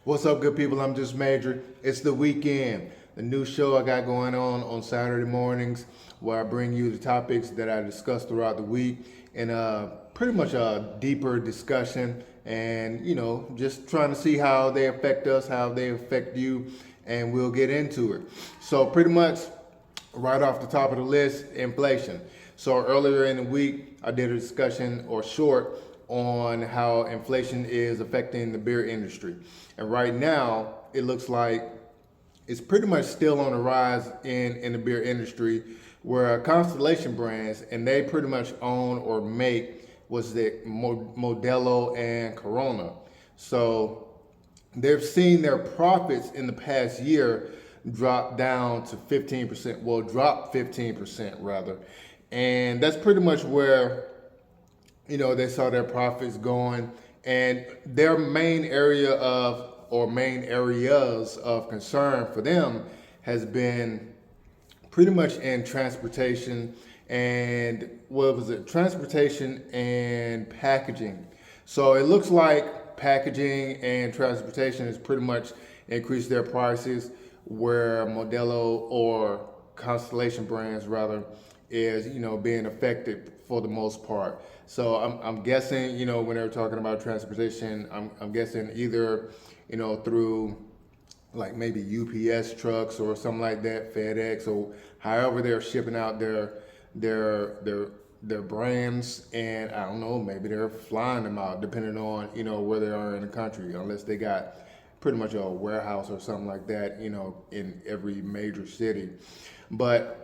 What's up, good people? I'm just Major. It's the weekend. The new show I got going on Saturday mornings, where I bring you the topics that I discuss throughout the week in pretty much a deeper discussion, and just trying to see how they affect us, how they affect you, and we'll get into it. So pretty much right off the top of the list, inflation. So earlier in the week, I did a discussion or short on how inflation is affecting the beer industry. And right now, it looks like it's pretty much still on the rise in the beer industry, where Constellation Brands, and they pretty much own or make, was the Modelo and Corona. So they've seen their profits in the past year drop down to 15%, well, drop 15% rather. And that's pretty much where they saw their profits going, and their main area of, or main areas of concern for them has been pretty much in transportation and transportation and packaging. So it looks like packaging and transportation has pretty much increased their prices, where Modelo, or Constellation Brands rather, is being affected for the most part. So I'm guessing when they're talking about transportation, I'm guessing either through like maybe UPS trucks or something like that, FedEx, or however they're shipping out their brands, and I don't know, maybe they're flying them out depending on where they are in the country, unless they got pretty much a warehouse or something like that in every major city. But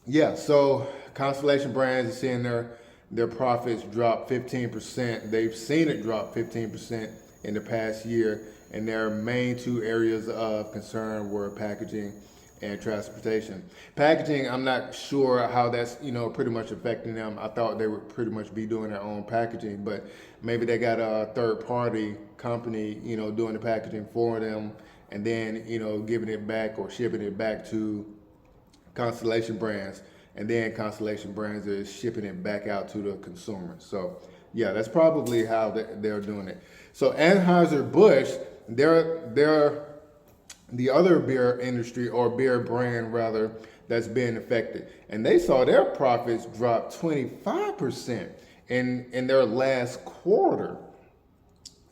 yeah, so Constellation Brands is seeing their profits drop 15%. They've seen it drop 15% in the past year, and their main two areas of concern were packaging and transportation. Packaging, I'm not sure how that's pretty much affecting them. I thought they would pretty much be doing their own packaging, but maybe they got a third party company doing the packaging for them, and then giving it back or shipping it back to Constellation Brands, and then Constellation Brands is shipping it back out to the consumer. So yeah, that's probably how they're doing it. So Anheuser-Busch, they're the other beer industry, or beer brand rather, that's being affected, and they saw their profits drop 25% in their last quarter.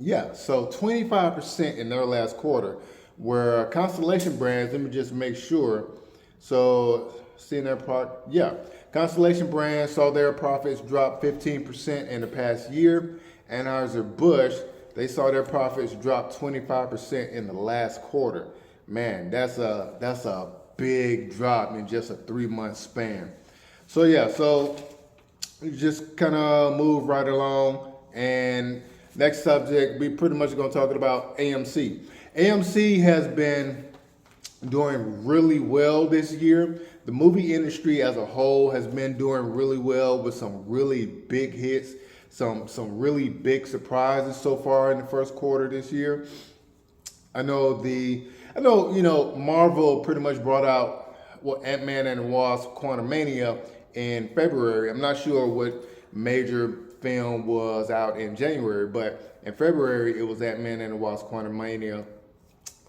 Yeah, so 25% in their last quarter, where Constellation Brands, let me just make sure. So seeing their product, yeah, Constellation Brands saw their profits drop 15% in the past year. Anheuser-Busch, they saw their profits drop 25% in the last quarter. Man, that's a big drop in just a 3-month span. So yeah, so just kind of move right along. And next subject, we pretty much going to talk about AMC. AMC has been doing really well this year. The movie industry as a whole has been doing really well, with some really big hits, some really big surprises so far in the first quarter this year. I know Marvel pretty much brought out Ant-Man and the Wasp: Quantumania in February. I'm not sure what major film was out in January, but in February it was Ant-Man and the Wasp: Quantumania,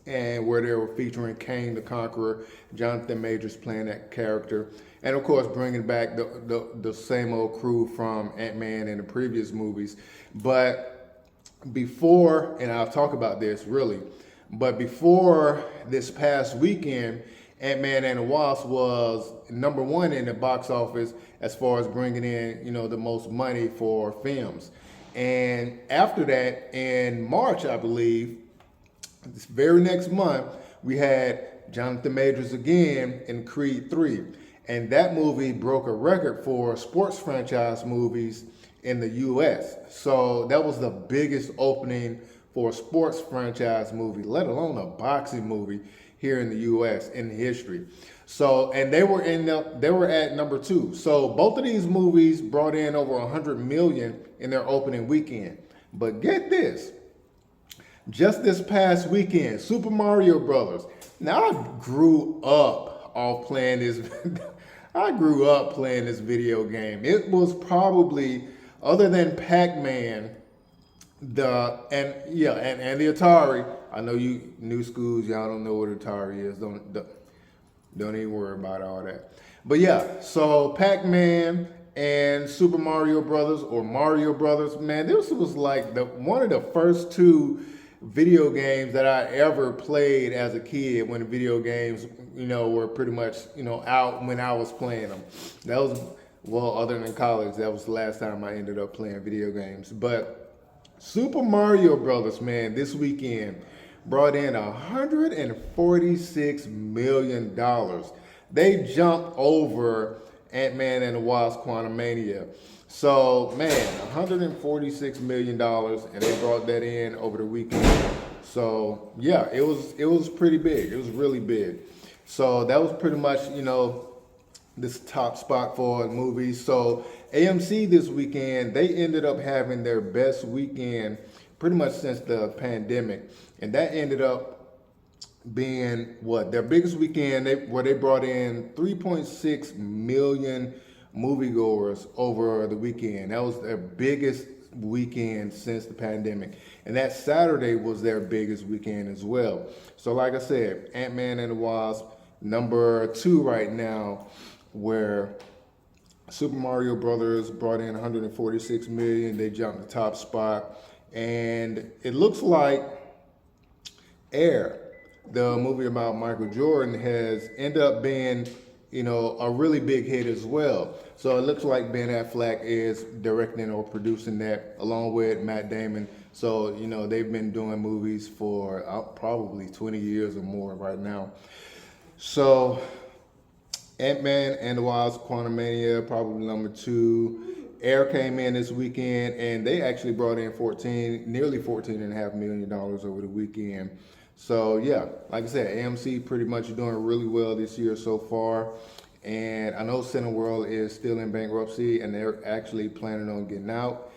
and where they were featuring Kang the Conqueror, Jonathan Majors playing that character, and of course bringing back the same old crew from Ant-Man in the previous movies. But before, and I'll talk about this really, but before this past weekend, Ant-Man and the Wasp was #1 in the box office as far as bringing in the most money for films. And after that, in March, I believe, this very next month, we had Jonathan Majors again in Creed 3. And that movie broke a record for sports franchise movies in the US. So that was the biggest opening for a sports franchise movie, let alone a boxing movie here in the US in history. So, and they were at #2. So both of these movies brought in over 100 million in their opening weekend. But get this, just this past weekend, Super Mario Brothers. Now I grew up playing this video game. It was probably, other than Pac-Man, and the Atari. I know you new schools, y'all don't know what Atari is. Don't even worry about all that. But yeah, so Pac-Man and Super Mario Brothers or Mario Brothers, man, this was like the one of the first two video games that I ever played as a kid when the video games, were pretty much, out when I was playing them. That was, well, other than college, that was the last time I ended up playing video games. But Super Mario Brothers, man, this weekend brought in $146 million. They jumped over Ant-Man and the Wasp Quantumania. So, man, $146 million, and they brought that in over the weekend. So, yeah, it was pretty big. It was really big. So that was pretty much, this top spot for movies. So AMC this weekend, they ended up having their best weekend pretty much since the pandemic. And that ended up being their biggest weekend where they brought in 3.6 million moviegoers over the weekend. That was their biggest weekend since the pandemic. And that Saturday was their biggest weekend as well. So like I said, Ant-Man and the Wasp, number 2 right now, where Super Mario Brothers brought in 146 million. They jumped the top spot. And it looks like Air, the movie about Michael Jordan, has ended up being, a really big hit as well. So it looks like Ben Affleck is directing or producing that along with Matt Damon. So, they've been doing movies for probably 20 years or more right now. So Ant-Man and the Wasp Quantumania, probably number 2. Air came in this weekend, and they actually brought in nearly $14.5 million over the weekend. So yeah, like I said, AMC pretty much doing really well this year so far. And I know Cineworld is still in bankruptcy, and they're actually planning on getting out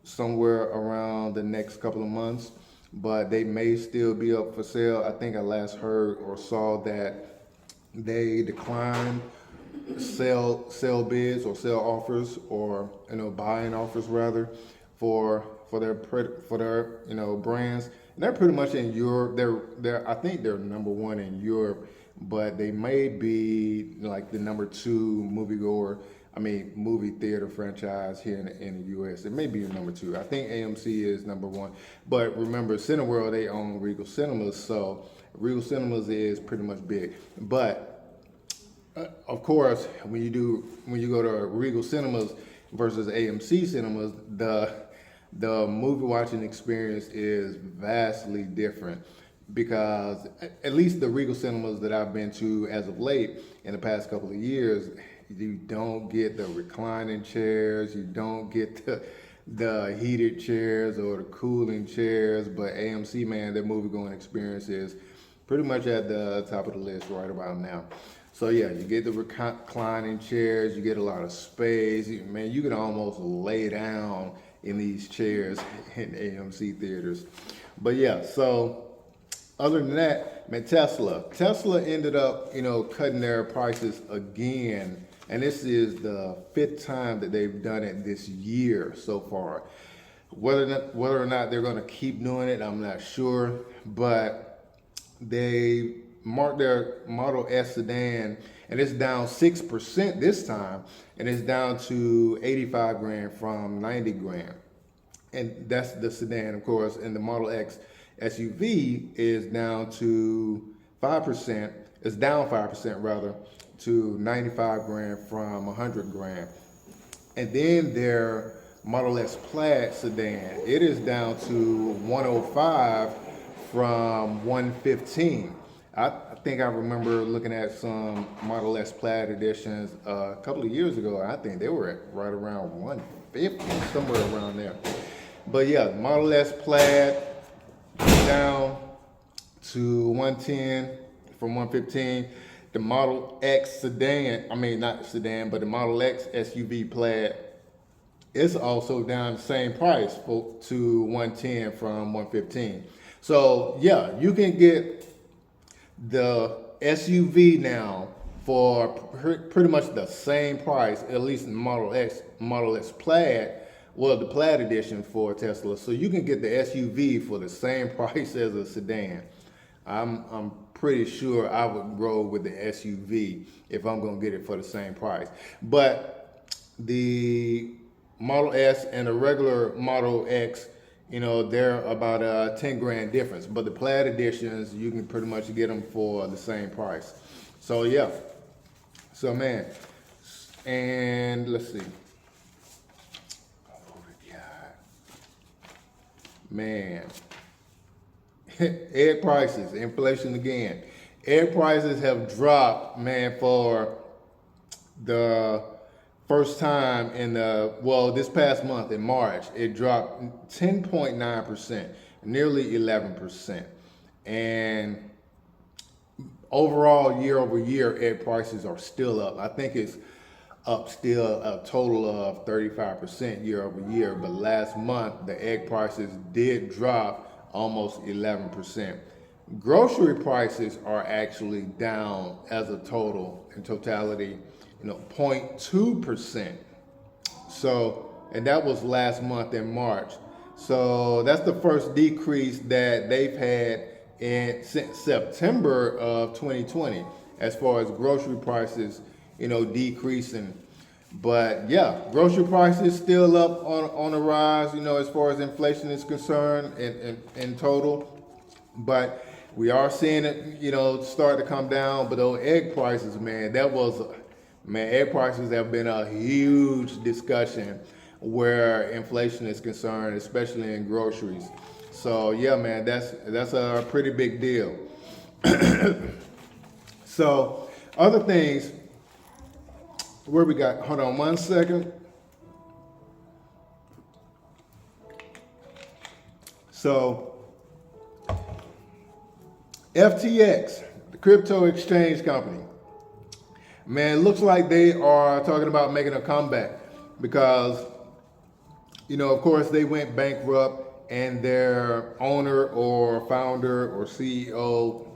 somewhere around the next couple of months. But they may still be up for sale. I think I last heard or saw that they declined sell bids or sell offers, or buying offers rather, for their brands. And they're pretty much in Europe. I think they're number 1 in Europe, but they may be like the number 2 movie theater franchise here in the U.S. It may be the number 2. I think AMC is number 1. But remember, Cineworld, they own Regal Cinemas, so Regal Cinemas is pretty much big. But of course, when you go to Regal Cinemas versus AMC Cinemas, the movie watching experience is vastly different, because at least the Regal Cinemas that I've been to as of late in the past couple of years, you don't get the reclining chairs, you don't get the heated chairs or the cooling chairs. But AMC, man, their movie going experience is pretty much at the top of the list right about now. So yeah, you get the reclining chairs, you get a lot of space. Man, you can almost lay down in these chairs in AMC theaters. But yeah, so other than that, man, Tesla ended up, cutting their prices again. And this is the 5th time that they've done it this year so far. Whether or not they're going to keep doing it, I'm not sure. But they marked their Model S sedan, and it's down 6% this time, and it's down to 85 grand from 90 grand. And that's the sedan, of course. And the Model X SUV is down to 5%. It's down 5% rather, to 95 grand from 100 grand. And then their Model S Plaid sedan, it is down to 105 from 115. I think I remember looking at some Model S Plaid editions a couple of years ago. I think they were at right around 150, somewhere around there. But yeah, Model S Plaid down to 110 from 115. The Model X sedan, not sedan, but the Model X SUV Plaid, it's also down the same price to 110 from 115. So yeah, you can get the SUV now for pretty much the same price, at least in Model X Plaid, well, the Plaid edition for Tesla, so you can get the SUV for the same price as a sedan. I'm pretty sure I would roll with the SUV if I'm gonna get it for the same price. But the Model S and the regular Model X, they're about a 10 grand difference. But the Plaid editions, you can pretty much get them for the same price. So yeah, so man, and let's see. Oh my God, man. Egg prices, inflation again. Egg prices have dropped, man, for the first time in this past month in March. It dropped 10.9%, nearly 11%. And overall, year over year, egg prices are still up. I think it's up still a total of 35% year over year. But last month, the egg prices did drop almost 11%. Grocery prices are actually down as a total, in totality, 0.2%. So, and that was last month in March. So that's the first decrease that they've had since September of 2020, as far as grocery prices, decreasing. But yeah, grocery prices still up on the rise, as far as inflation is concerned in total. But we are seeing it, start to come down. But those egg prices, man, egg prices have been a huge discussion where inflation is concerned, especially in groceries. So yeah, man, that's a pretty big deal. So other things. Where we got, hold on 1 second. So, FTX, the crypto exchange company, man, looks like they are talking about making a comeback because, of course, they went bankrupt and their owner or founder or CEO,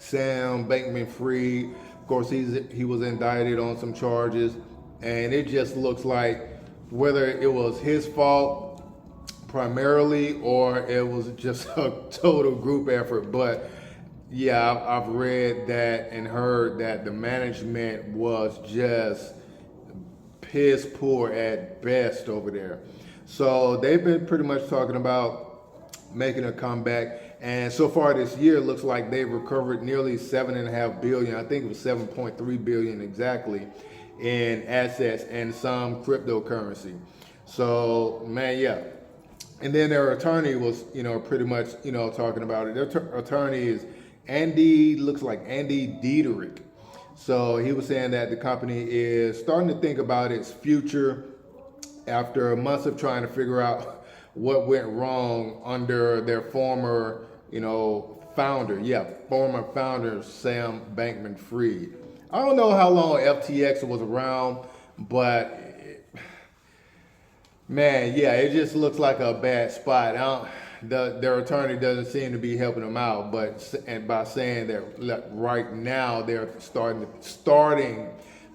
Sam Bankman-Fried, of course, he was indicted on some charges, and it just looks like whether it was his fault primarily or it was just a total group effort. But yeah, I've read that and heard that the management was just piss poor at best over there. So they've been pretty much talking about making a comeback. And so far this year, it looks like they've recovered nearly $7.5 billion. I think it was 7.3 billion exactly in assets and some cryptocurrency. So, man, yeah. And then their attorney was, pretty much, talking about it. Their attorney is Andy Dieterich. So he was saying that the company is starting to think about its future after months of trying to figure out what went wrong under their former, former founder, Sam Bankman-Fried. I don't know how long FTX was around, but man, yeah, it just looks like a bad spot. Their attorney doesn't seem to be helping them out, and by saying that right now they're starting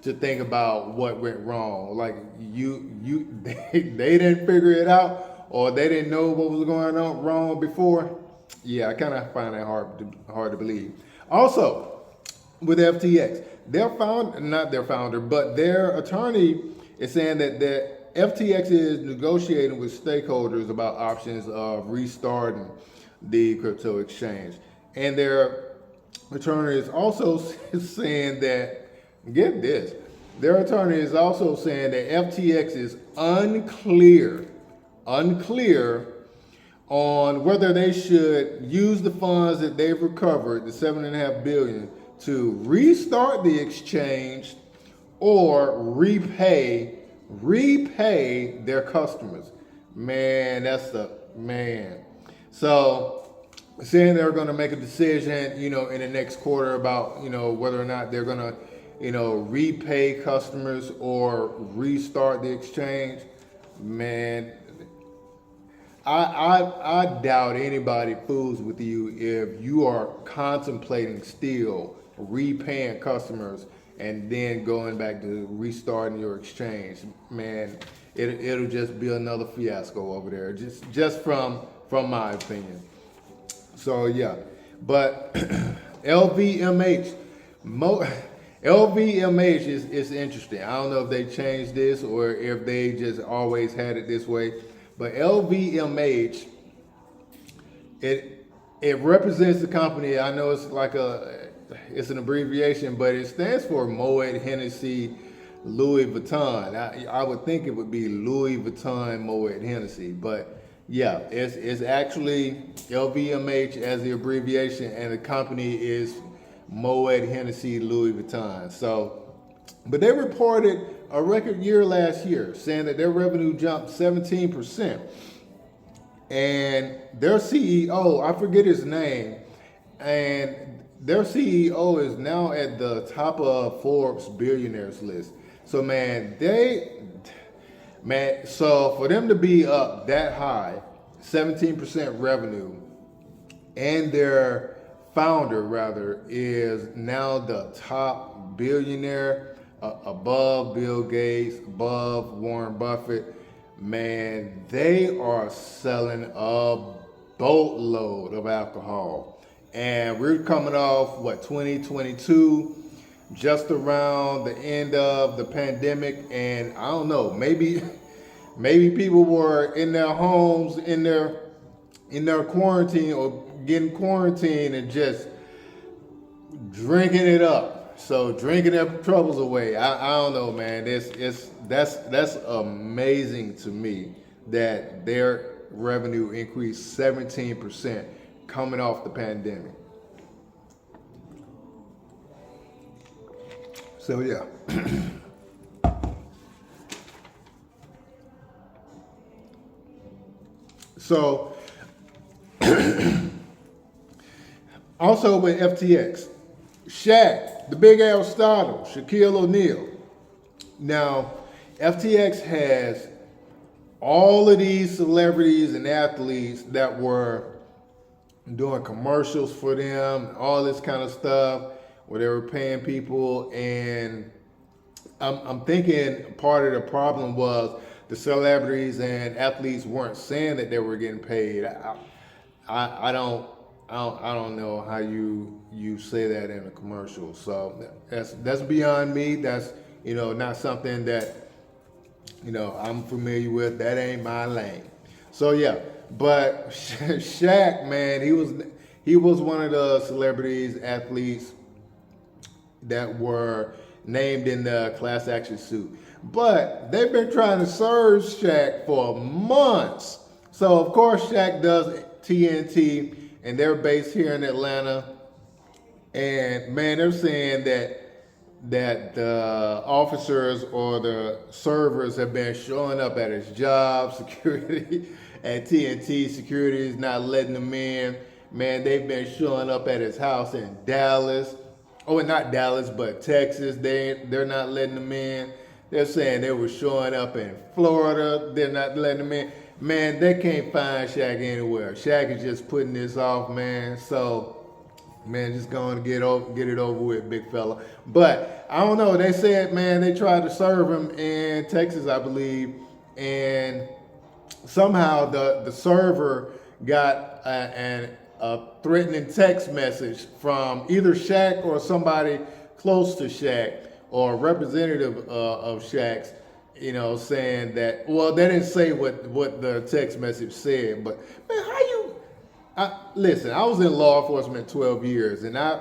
to think about what went wrong. Like they didn't figure it out, or they didn't know what was going on wrong before. Yeah, I kind of find that hard to believe. Also, with FTX, not their founder, but their attorney is saying that FTX is negotiating with stakeholders about options of restarting the crypto exchange. And their attorney is also saying that, get this, their attorney is also saying that FTX is unclear on whether they should use the funds that they've recovered, the $7.5 billion, to restart the exchange or repay their customers. Man, So saying they're going to make a decision, in the next quarter about, whether or not they're going to, repay customers or restart the exchange. Man, I doubt anybody fools with you if you are contemplating still repaying customers and then going back to restarting your exchange. Man, it'll just be another fiasco over there. Just from my opinion. So yeah, but LVMH, LVMH is interesting. I don't know if they changed this or if they just always had it this way, but LVMH, it represents the company. I know it's an abbreviation, but it stands for Moet Hennessy Louis Vuitton. I would think it would be Louis Vuitton Moet Hennessy, but yeah, it's actually LVMH as the abbreviation, and the company is Moet Hennessy Louis Vuitton. So, but they reported a record year last year, saying that their revenue jumped 17%. And their CEO, I forget his name, and their CEO is now at the top of Forbes billionaires list. So so for them to be up that high, 17% revenue, and their founder rather is now the top billionaire, above Bill Gates, above Warren Buffett. Man, they are selling a boatload of alcohol. And we're coming off, 2022, just around the end of the pandemic. And I don't know, maybe people were in their homes, in their quarantine or getting quarantined and just drinking it up. So drinking their troubles away. I don't know, man. That's amazing to me that their revenue increased 17% coming off the pandemic. So yeah. So also with FTX, Shaq, the Big Aristotle, Shaquille O'Neal. Now, FTX has all of these celebrities and athletes that were doing commercials for them, all this kind of stuff, where they were paying people. And I'm thinking part of the problem was the celebrities and athletes weren't saying that they were getting paid. I don't know how you say that in a commercial. So that's beyond me. That's not something that I'm familiar with. That ain't my lane. So yeah, but Shaq, man, he was one of the celebrities, athletes that were named in the class action suit. But they've been trying to serve Shaq for months. So of course Shaq does TNT, and they're based here in Atlanta. And man, they're saying that the officers or the servers have been showing up at his job, security at TNT, security is not letting them in. Man, they've been showing up at his house in Dallas. Oh, not Dallas, but Texas. They're not letting them in. They're saying they were showing up in Florida. They're not letting them in. Man, they can't find Shaq anywhere. Shaq is just putting this off, man. So, man, just going to get it over with, big fella. But I don't know. They said, man, they tried to serve him in Texas, I believe, and somehow the server got a threatening text message from either Shaq or somebody close to Shaq or a representative of Shaq's, saying that, well, they didn't say what the text message said, but man, listen, I was in law enforcement 12 years, and I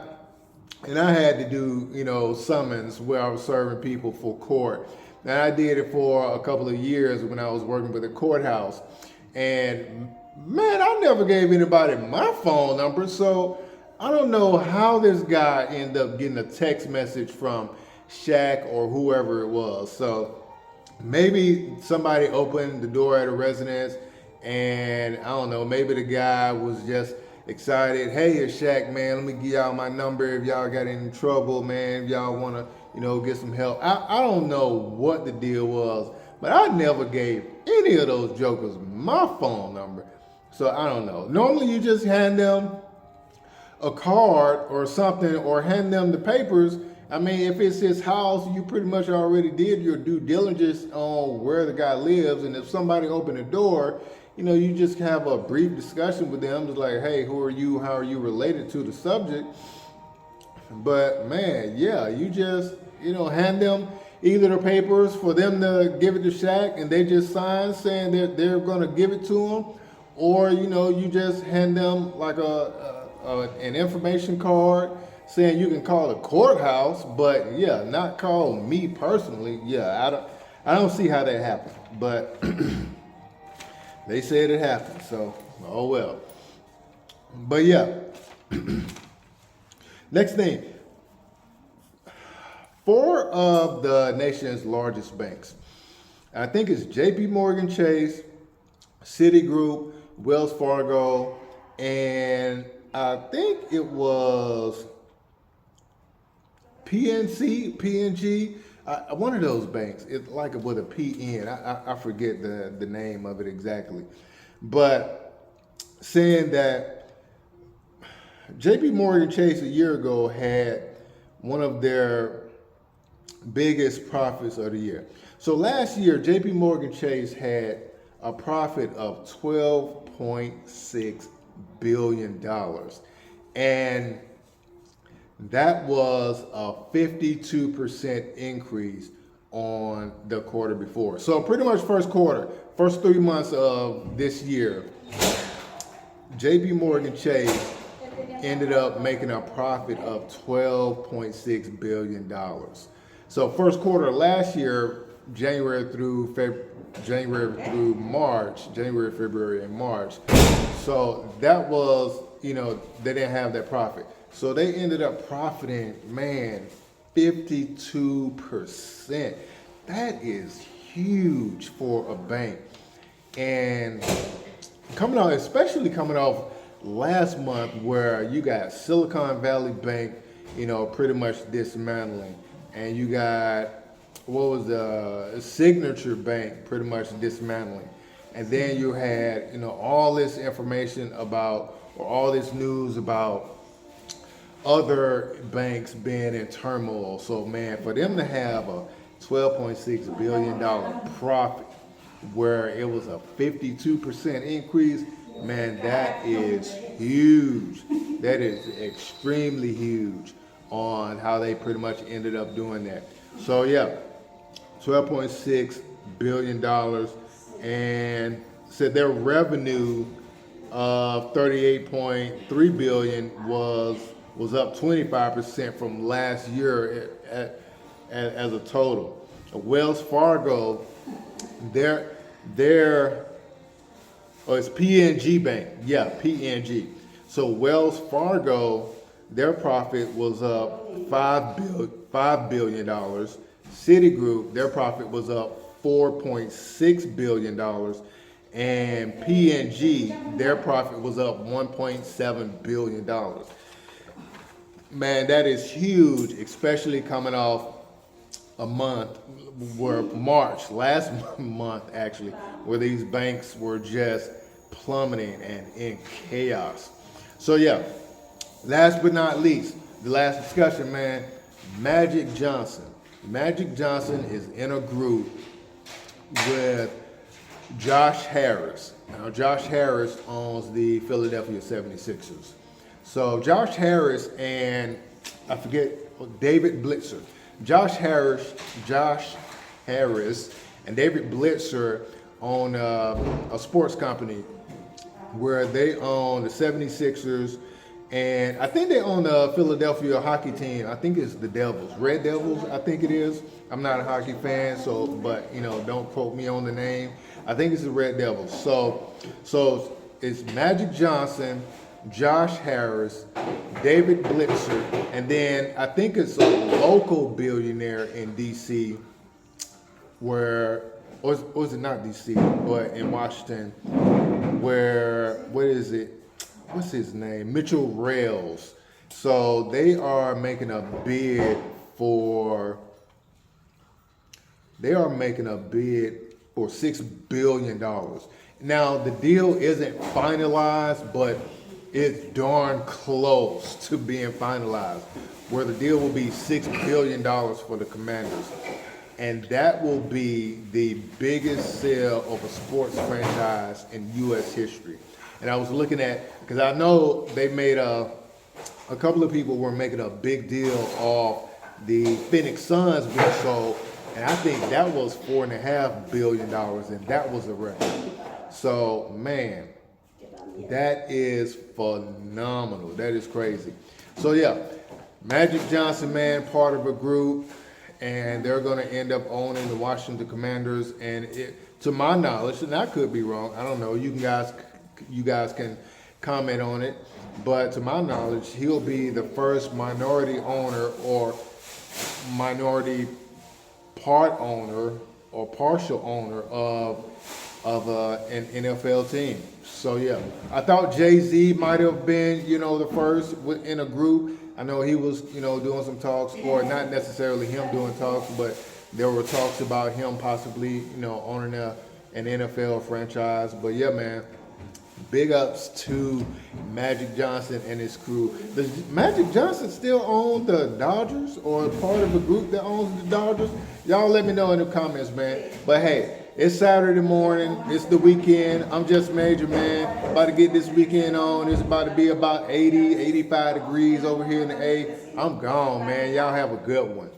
had to do, summons where I was serving people for court. And I did it for a couple of years when I was working with the courthouse. And man, I never gave anybody my phone number, so I don't know how this guy ended up getting a text message from Shaq or whoever it was. So maybe somebody opened the door at a residence, and I don't know, maybe the guy was just excited. Hey, it's Shaq, man. Let me give y'all my number if y'all got any trouble, man. If y'all want to, get some help. I don't know what the deal was, but I never gave any of those jokers my phone number. So I don't know. Normally you just hand them a card or something, or hand them the papers, I mean, if it's his house, you pretty much already did your due diligence on where the guy lives. And if somebody opened the door, you just have a brief discussion with them. Just like, hey, who are you? How are you related to the subject? But man, yeah, you just, hand them either the papers for them to give it to Shaq and they just sign saying that they're going to give it to him. Or, you just hand them like an information card saying you can call the courthouse, but yeah, not call me personally. Yeah, I don't see how that happened, but they said it happened, so oh well. But yeah, next thing, 4 of the nation's largest banks, I think it's J.P. Morgan Chase, Citigroup, Wells Fargo, and I think it was PNG, one of those banks. It's like with a PN. I forget the name of it exactly. But saying that JP Morgan Chase a year ago had one of their biggest profits of the year. So last year, JP Morgan Chase had a profit of $12.6 billion. And that was a 52% increase on the quarter before. So pretty much first 3 months of this year, JP Morgan Chase ended up making a profit of $12.6 billion. So first quarter last year, January, February, and March. So that was, they didn't have that profit. So they ended up profiting, 52%. That is huge for a bank. And especially coming off last month where you got Silicon Valley Bank, pretty much dismantling. And you got, Signature Bank pretty much dismantling. And then you had, all this information about, or all this news about other banks being in turmoil. So man, for them to have a $12.6 billion profit where it was a 52% increase, man, that is huge. That is extremely huge on how they pretty much ended up doing that. So yeah, $12.6 billion, and said their revenue of $38.3 billion was up 25% from last year as a total. Wells Fargo, it's PNG Bank. Yeah, PNG. So Wells Fargo, their profit was up $5 billion. Citigroup, their profit was up $4.6 billion. And PNG, their profit was up $1.7 billion. Man, that is huge, especially coming off a month where last month actually, where these banks were just plummeting and in chaos. So yeah, last but not least, the last discussion, man, Magic Johnson. Magic Johnson is in a group with Josh Harris. Now, Josh Harris owns the Philadelphia 76ers. So Josh Harris and David Blitzer. Josh Harris and David Blitzer own a sports company where they own the 76ers, and I think they own the Philadelphia hockey team. I think it's the Devils, Red Devils, I think it is. I'm not a hockey fan, but don't quote me on the name. I think it's the Red Devils. So it's Magic Johnson, Josh Harris, David Blitzer, and then I think it's a local billionaire in DC or is it not DC, but in Washington, what's his name? Mitchell Rails. So they are making a bid for $6 billion. Now the deal isn't finalized, but It's darn close to being finalized, where the deal will be $6 billion for the Commanders. And that will be the biggest sale of a sports franchise in U.S. history. And I was looking at, because I know they made a couple of people were making a big deal of the Phoenix Suns being sold, and I think that was $4.5 billion, and that was a record. So, man, that is phenomenal. That is crazy. So, yeah, Magic Johnson, man, part of a group, and they're going to end up owning the Washington Commanders. And to my knowledge, and I could be wrong, I don't know, you guys can comment on it, but to my knowledge, he'll be the first minority owner or minority part owner or partial owner of an NFL team. So yeah, I thought Jay-Z might have been, the first in a group. I know he was, doing some talks, or not necessarily him doing talks, but there were talks about him possibly, owning an NFL franchise. But yeah, man, big ups to Magic Johnson and his crew. Does Magic Johnson still own the Dodgers, or part of a group that owns the Dodgers? Y'all let me know in the comments, man. But hey, it's Saturday morning. It's the weekend. I'm just Major, man. About to get this weekend on. It's about to be about 80, 85 degrees over here in the A. I'm gone, man. Y'all have a good one.